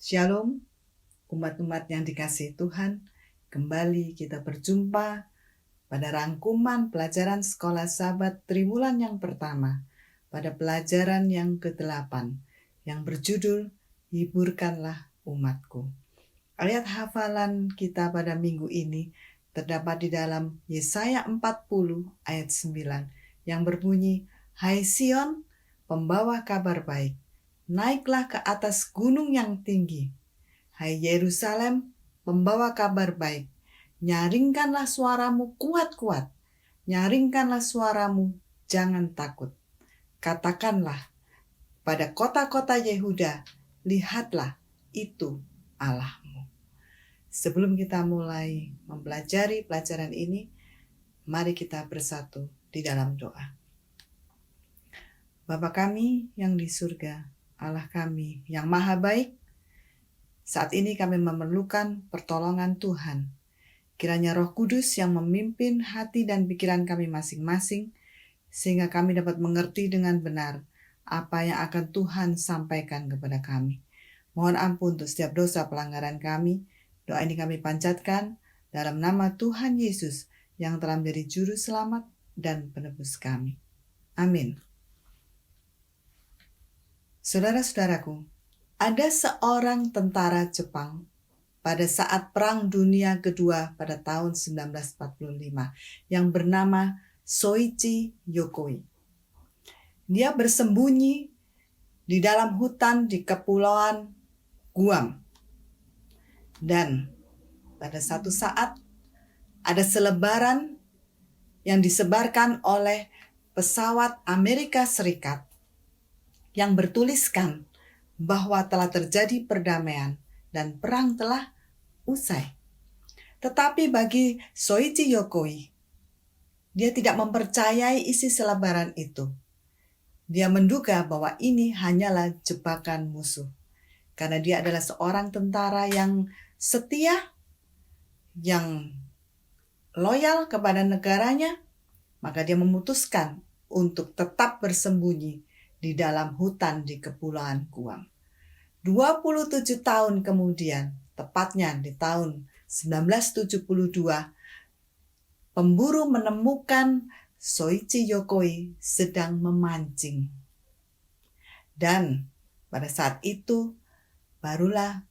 Shalom, umat-umat yang dikasihi Tuhan. Kembali kita berjumpa pada rangkuman pelajaran Sekolah Sabat Triwulan yang pertama, pada pelajaran yang ke-8, yang berjudul Hiburkanlah Umatku. Ayat hafalan kita pada minggu ini terdapat di dalam Yesaya 40 ayat 9, yang berbunyi, Hai Sion, pembawa kabar baik, naiklah ke atas gunung yang tinggi. Hai Yerusalem, pembawa kabar baik, nyaringkanlah suaramu kuat-kuat. Nyaringkanlah suaramu, jangan takut. Katakanlah pada kota-kota Yehuda, lihatlah, itu Allahmu. Sebelum kita mulai mempelajari pelajaran ini, mari kita bersatu di dalam doa. Bapa kami yang di surga, Allah kami yang maha baik, saat ini kami memerlukan pertolongan Tuhan. Kiranya Roh Kudus yang memimpin hati dan pikiran kami masing-masing, sehingga kami dapat mengerti dengan benar apa yang akan Tuhan sampaikan kepada kami. Mohon ampun untuk setiap dosa pelanggaran kami. Doa ini kami panjatkan dalam nama Tuhan Yesus yang telah menjadi juru selamat dan penebus kami. Amin. Saudara-saudaraku, ada seorang tentara Jepang pada saat Perang Dunia Kedua pada tahun 1945 yang bernama Soichi Yokoi. Dia bersembunyi di dalam hutan di Kepulauan Guam. Dan pada satu saat ada selebaran yang disebarkan oleh pesawat Amerika Serikat yang bertuliskan bahwa telah terjadi perdamaian dan perang telah usai. Tetapi bagi Soichi Yokoi, dia tidak mempercayai isi selebaran itu. Dia menduga bahwa ini hanyalah jebakan musuh. Karena dia adalah seorang tentara yang setia, yang loyal kepada negaranya, maka dia memutuskan untuk tetap bersembunyi di dalam hutan di Kepulauan Guam. 27 tahun kemudian, tepatnya di tahun 1972, pemburu menemukan Soichi Yokoi sedang memancing. Dan pada saat itu, barulah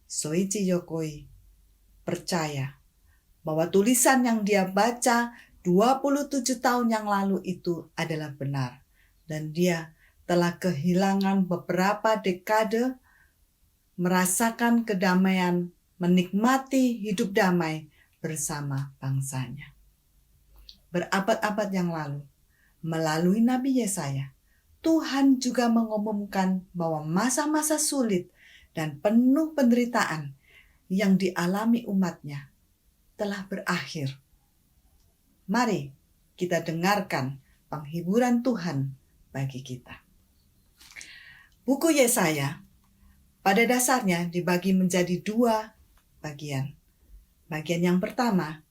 Soichi Yokoi percaya bahwa tulisan yang dia baca 27 tahun yang lalu itu adalah benar. Dan dia telah kehilangan beberapa dekade, merasakan kedamaian, menikmati hidup damai bersama bangsanya. Berabad-abad yang lalu, melalui Nabi Yesaya, Tuhan juga mengumumkan bahwa masa-masa sulit dan penuh penderitaan yang dialami umatnya telah berakhir. Mari kita dengarkan penghiburan Tuhan bagi kita. Buku Yesaya pada dasarnya dibagi menjadi 2 bagian. Bagian yang pertama,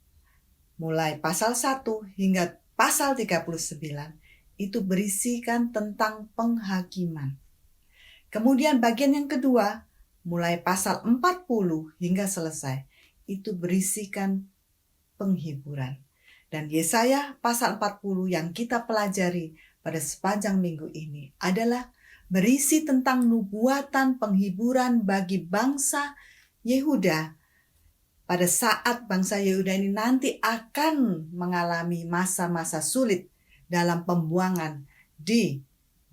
mulai pasal 1 hingga pasal 39, itu berisikan tentang penghakiman. Kemudian bagian yang kedua, mulai pasal 40 hingga selesai, itu berisikan penghiburan. Dan Yesaya pasal 40 yang kita pelajari pada sepanjang minggu ini adalah berisi tentang nubuatan penghiburan bagi bangsa Yehuda pada saat bangsa Yehuda ini nanti akan mengalami masa-masa sulit dalam pembuangan di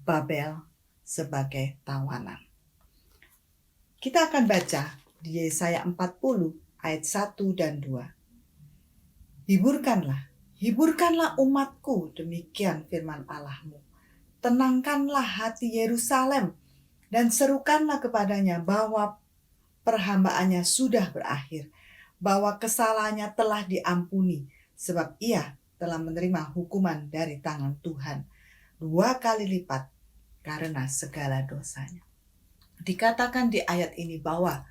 Babel sebagai tawanan. Kita akan baca di Yesaya 40 ayat 1 dan 2. Hiburkanlah umatku, demikian firman Allahmu. Tenangkanlah hati Yerusalem dan serukanlah kepadanya bahwa perhambaannya sudah berakhir, bahwa kesalahannya telah diampuni, sebab ia telah menerima hukuman dari tangan Tuhan 2 kali lipat karena segala dosanya. Dikatakan di ayat ini bahwa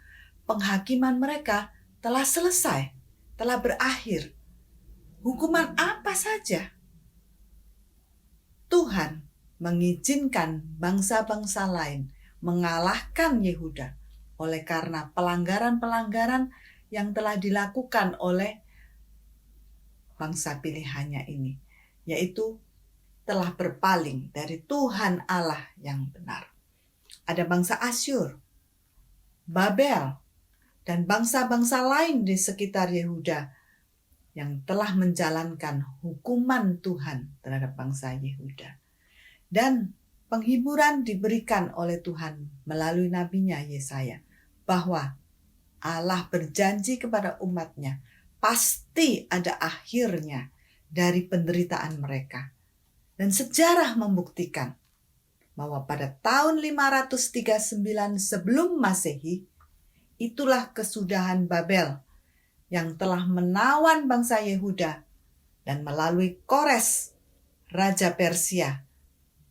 penghakiman mereka telah selesai, telah berakhir. Hukuman apa saja? Tuhan mengizinkan bangsa-bangsa lain mengalahkan Yehuda oleh karena pelanggaran-pelanggaran yang telah dilakukan oleh bangsa pilihannya ini, yaitu telah berpaling dari Tuhan Allah yang benar. Ada bangsa Asyur, Babel, dan bangsa-bangsa lain di sekitar Yehuda yang telah menjalankan hukuman Tuhan terhadap bangsa Yehuda. Dan penghiburan diberikan oleh Tuhan melalui nabinya Yesaya bahwa Allah berjanji kepada umatnya pasti ada akhirnya dari penderitaan mereka. Dan sejarah membuktikan bahwa pada tahun 539 sebelum Masehi, itulah kesudahan Babel yang telah menawan bangsa Yehuda, dan melalui Kores, Raja Persia,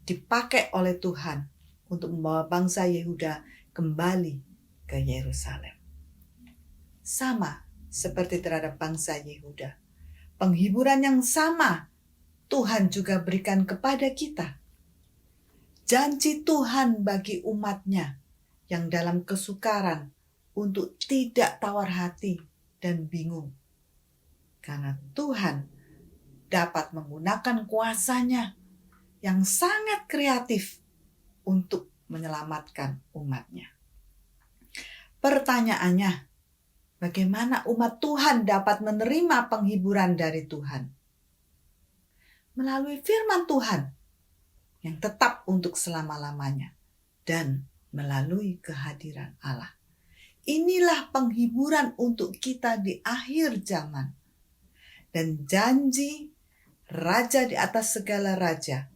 dipakai oleh Tuhan untuk membawa bangsa Yehuda kembali ke Yerusalem. Sama seperti terhadap bangsa Yehuda, penghiburan yang sama Tuhan juga berikan kepada kita. Janji Tuhan bagi umatnya yang dalam kesukaran untuk tidak tawar hati dan bingung. Karena Tuhan dapat menggunakan kuasanya yang sangat kreatif untuk menyelamatkan umatnya. Pertanyaannya, bagaimana umat Tuhan dapat menerima penghiburan dari Tuhan? Melalui firman Tuhan yang tetap untuk selama-lamanya dan melalui kehadiran Allah. Inilah penghiburan untuk kita di akhir zaman. Dan janji Raja di atas segala raja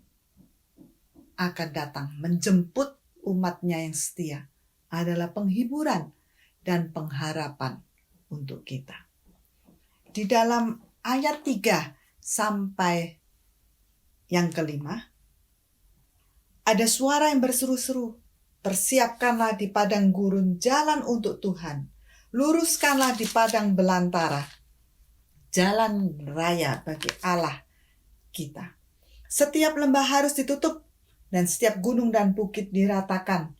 akan datang menjemput umatnya yang setia adalah penghiburan dan pengharapan untuk kita. Di dalam ayat 3 sampai yang kelima, ada suara yang berseru-seru, "Persiapkanlah di padang gurun jalan untuk Tuhan, luruskanlah di padang belantara jalan raya bagi Allah kita. Setiap lembah harus ditutup dan setiap gunung dan bukit diratakan.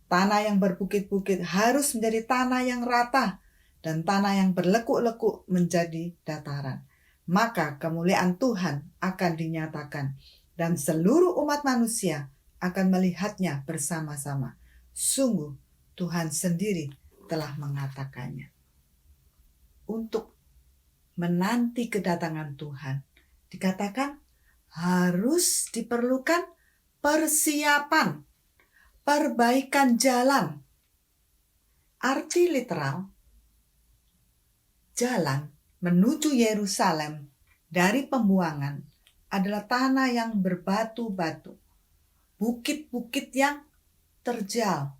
Tanah yang berbukit-bukit harus menjadi tanah yang rata dan tanah yang berlekuk-lekuk menjadi dataran. Maka kemuliaan Tuhan akan dinyatakan dan seluruh umat manusia akan melihatnya bersama-sama. Sungguh Tuhan sendiri telah mengatakannya." Untuk menanti kedatangan Tuhan, dikatakan harus diperlukan persiapan, perbaikan jalan. Arti literal, jalan menuju Yerusalem dari pembuangan adalah tanah yang berbatu-batu, bukit-bukit yang terjal,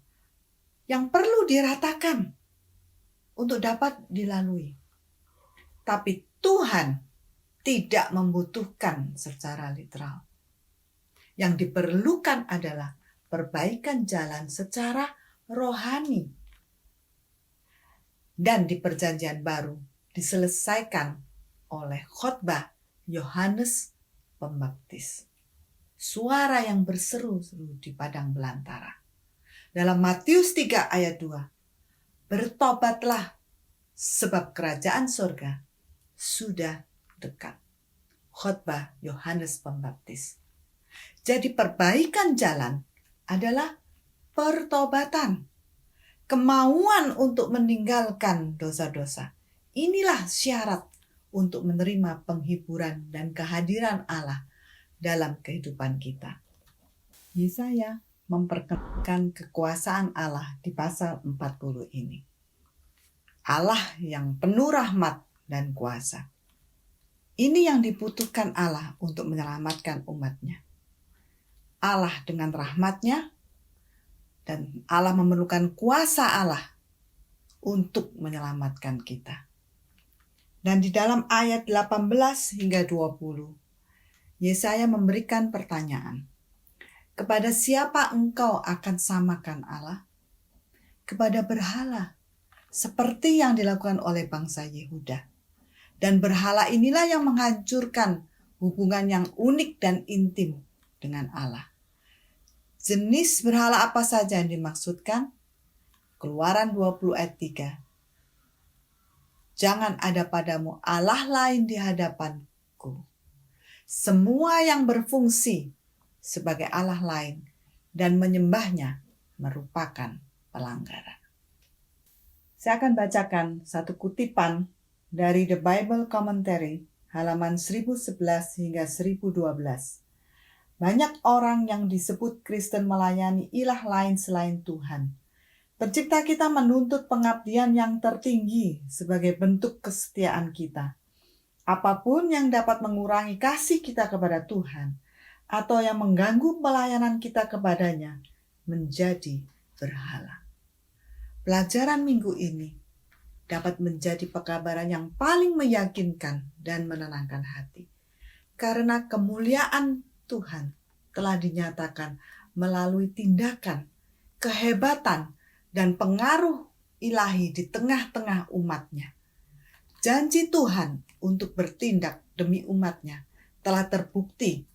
yang perlu diratakan untuk dapat dilalui. Tapi Tuhan tidak membutuhkan secara literal. Yang diperlukan adalah perbaikan jalan secara rohani. Dan di Perjanjian Baru diselesaikan oleh khotbah Yohanes Pembaptis. Suara yang berseru-seru di padang belantara. Dalam Matius 3 ayat 2, "Bertobatlah, sebab kerajaan surga sudah dekat." Khotbah Yohanes Pembaptis. Jadi perbaikan jalan adalah pertobatan. Kemauan untuk meninggalkan dosa-dosa. Inilah syarat untuk menerima penghiburan dan kehadiran Allah dalam kehidupan kita. Yesaya memperkenalkan kekuasaan Allah di pasal 40 ini. Allah yang penuh rahmat dan kuasa. Ini yang dibutuhkan Allah untuk menyelamatkan umatnya. Allah dengan rahmatnya, dan Allah memerlukan kuasa Allah untuk menyelamatkan kita. Dan di dalam ayat 18 hingga 20, Yesaya memberikan pertanyaan. Kepada siapa engkau akan samakan Allah? Kepada berhala, seperti yang dilakukan oleh bangsa Yehuda. Dan berhala inilah yang menghancurkan hubungan yang unik dan intim dengan Allah. Jenis berhala apa saja yang dimaksudkan? Keluaran 20 ayat 3. Jangan ada padamu Allah lain di hadapanku. Semua yang berfungsi sebagai Allah lain dan menyembahnya merupakan pelanggaran. Saya akan bacakan satu kutipan dari The Bible Commentary halaman 1011 hingga 1012. Banyak orang yang disebut Kristen melayani ilah lain selain Tuhan. Pencipta kita menuntut pengabdian yang tertinggi sebagai bentuk kesetiaan kita. Apapun yang dapat mengurangi kasih kita kepada Tuhan atau yang mengganggu pelayanan kita kepadanya menjadi berhala. Pelajaran minggu ini dapat menjadi pekabaran yang paling meyakinkan dan menenangkan hati. Karena kemuliaan Tuhan telah dinyatakan melalui tindakan, kehebatan, dan pengaruh ilahi di tengah-tengah umatnya. Janji Tuhan untuk bertindak demi umatnya telah terbukti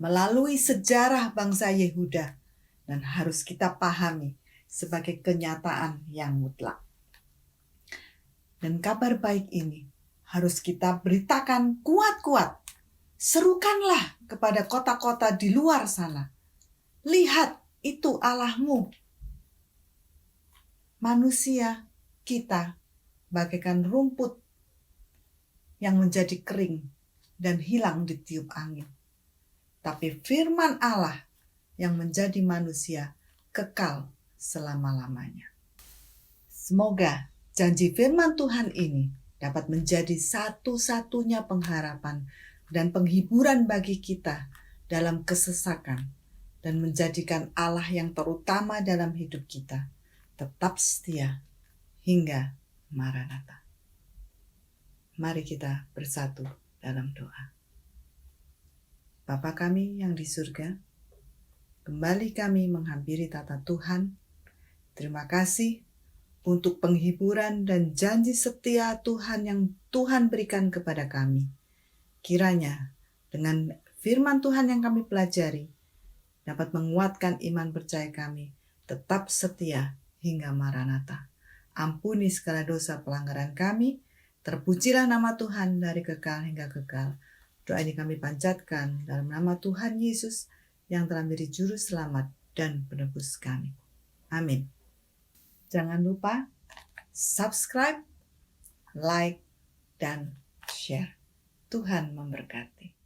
melalui sejarah bangsa Yehuda dan harus kita pahami sebagai kenyataan yang mutlak. Dan kabar baik ini harus kita beritakan kuat-kuat. Serukanlah kepada kota-kota di luar sana. Lihat, itu Allahmu. Manusia kita bagaikan rumput yang menjadi kering dan hilang ditiup angin. Tapi firman Allah yang menjadi manusia kekal selama-lamanya. Semoga janji firman Tuhan ini dapat menjadi satu-satunya pengharapan dan penghiburan bagi kita dalam kesesakan dan menjadikan Allah yang terutama dalam hidup kita tetap setia hingga Maranatha. Mari kita bersatu dalam doa. Bapa kami yang di surga, kembali kami menghampiri tata Tuhan. Terima kasih untuk penghiburan dan janji setia Tuhan yang Tuhan berikan kepada kami. Kiranya dengan firman Tuhan yang kami pelajari dapat menguatkan iman percaya kami tetap setia hingga Maranatha. Ampuni segala dosa pelanggaran kami. Terpujilah nama Tuhan dari kekal hingga kekal. Doa ini kami panjatkan dalam nama Tuhan Yesus yang telah menjadi juru selamat dan penebus kami. Amin. Jangan lupa subscribe, like, dan share. Tuhan memberkati.